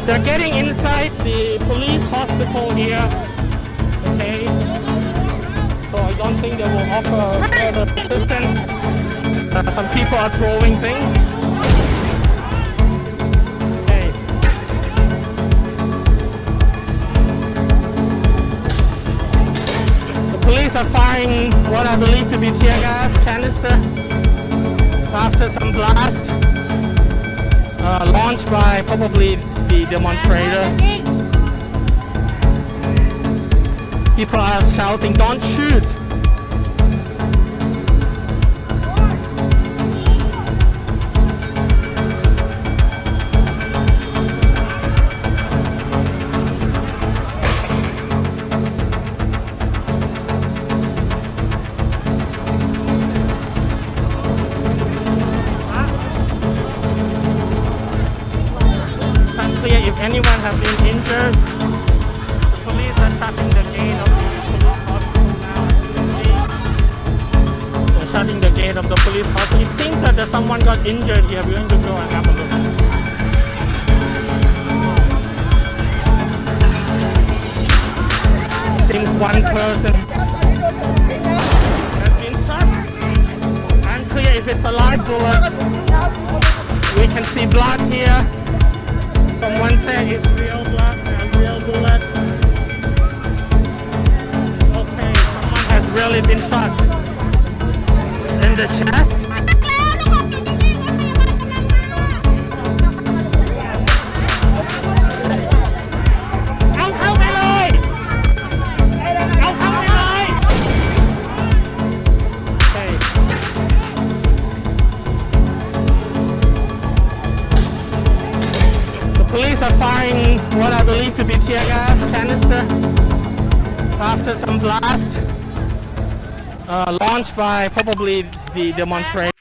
They're getting inside the police hospital here. Okay. So I don't think they will offer further assistance. Some people are throwing things. Okay. The police are firing what I believe to be tear gas canister after some blast launched by probably the demonstrator. People are shouting, "Don't shoot!" If anyone has been injured, the police are shutting the gate of the police hospital now. They're shutting the gate of the police hospital. It seems that someone got injured here. We're going to go and have a look. It seems one person has been shot. Unclear if it's a live bullet. We can see blood here. Someone said it's real blood and real bullet. Okay, someone has really been shot in the chest. Police are firing what I believe to be tear gas canister after some blast launched by probably the demonstrator.